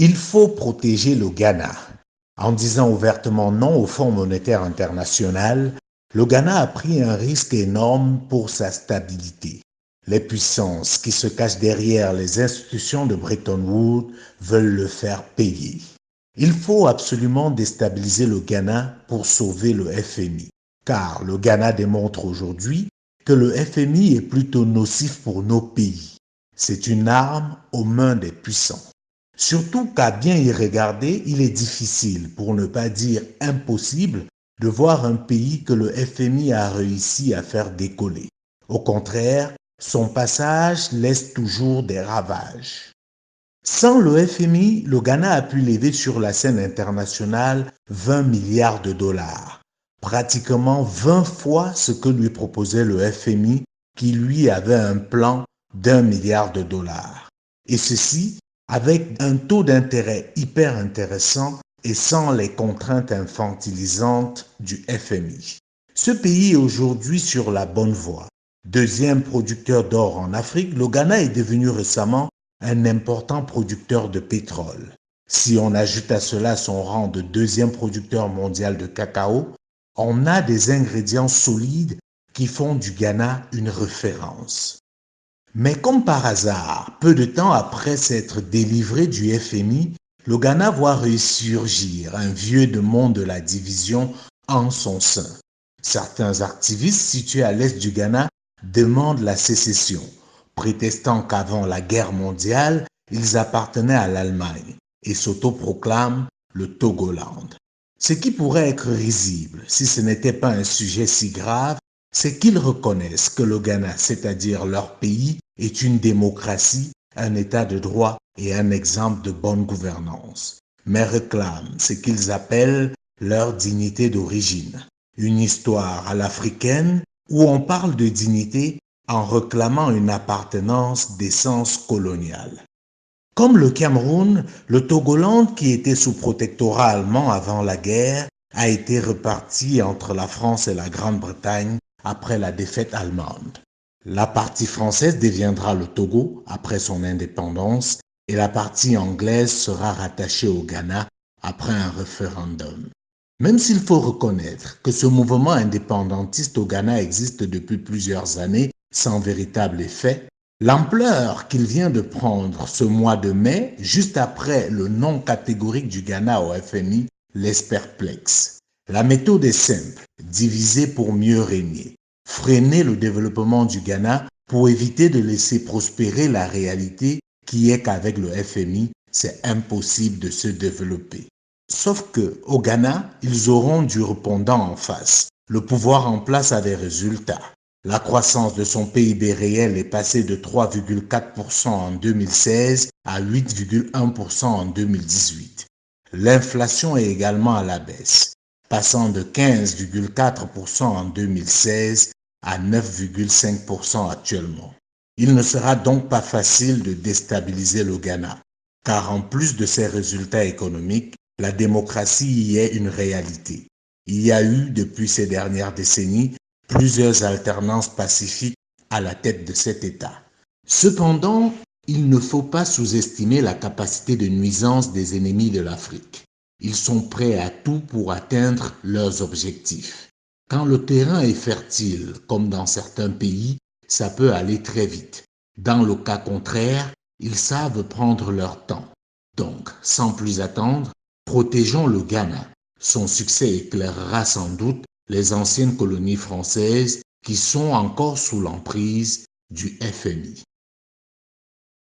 Il faut protéger le Ghana. En disant ouvertement non au Fonds monétaire international, le Ghana a pris un risque énorme pour sa stabilité. Les puissances qui se cachent derrière les institutions de Bretton Woods veulent le faire payer. Il faut absolument déstabiliser le Ghana pour sauver le FMI, car le Ghana démontre aujourd'hui que le FMI est plutôt nocif pour nos pays. C'est une arme aux mains des puissants. Surtout qu'à bien y regarder, il est difficile, pour ne pas dire impossible, de voir un pays que le FMI a réussi à faire décoller. Au contraire, son passage laisse toujours des ravages. Sans le FMI, le Ghana a pu lever sur la scène internationale 20 milliards de dollars, pratiquement 20 fois ce que lui proposait le FMI qui lui avait un plan d'1 milliard de dollars. Et ceci avec un taux d'intérêt hyper intéressant et sans les contraintes infantilisantes du FMI. Ce pays est aujourd'hui sur la bonne voie. Deuxième producteur d'or en Afrique, le Ghana est devenu récemment un important producteur de pétrole. Si on ajoute à cela son rang de deuxième producteur mondial de cacao, on a des ingrédients solides qui font du Ghana une référence. Mais comme par hasard, peu de temps après s'être délivré du FMI, le Ghana voit ressurgir un vieux démon de la division en son sein. Certains activistes situés à l'est du Ghana demandent la sécession, prétextant qu'avant la guerre mondiale, ils appartenaient à l'Allemagne et s'autoproclament le Togoland. Ce qui pourrait être risible si ce n'était pas un sujet si grave, c'est qu'ils reconnaissent que le Ghana, c'est-à-dire leur pays, est une démocratie, un état de droit et un exemple de bonne gouvernance, mais réclament ce qu'ils appellent leur dignité d'origine, une histoire à l'africaine où on parle de dignité en réclamant une appartenance d'essence coloniale. Comme le Cameroun, le Togoland, qui était sous protectorat allemand avant la guerre, a été reparti entre la France et la Grande-Bretagne après la défaite allemande. La partie française deviendra le Togo après son indépendance et la partie anglaise sera rattachée au Ghana après un référendum. Même s'il faut reconnaître que ce mouvement indépendantiste au Ghana existe depuis plusieurs années sans véritable effet, l'ampleur qu'il vient de prendre ce mois de mai, juste après le non catégorique du Ghana au FMI, laisse perplexe. La méthode est simple, diviser pour mieux régner, freiner le développement du Ghana pour éviter de laisser prospérer la réalité qui est qu'avec le FMI, c'est impossible de se développer. Sauf que, au Ghana, ils auront du répondant en face. Le pouvoir en place a des résultats. La croissance de son PIB réel est passée de 3,4% en 2016 à 8,1% en 2018. L'inflation est également à la baisse, passant de 15,4% en 2016 à 9,5% actuellement. Il ne sera donc pas facile de déstabiliser le Ghana, car en plus de ses résultats économiques, la démocratie y est une réalité. Il y a eu, depuis ces dernières décennies, plusieurs alternances pacifiques à la tête de cet État. Cependant, il ne faut pas sous-estimer la capacité de nuisance des ennemis de l'Afrique. Ils sont prêts à tout pour atteindre leurs objectifs. Quand le terrain est fertile, comme dans certains pays, ça peut aller très vite. Dans le cas contraire, ils savent prendre leur temps. Donc, sans plus attendre, protégeons le Ghana. Son succès éclairera sans doute les anciennes colonies françaises qui sont encore sous l'emprise du FMI.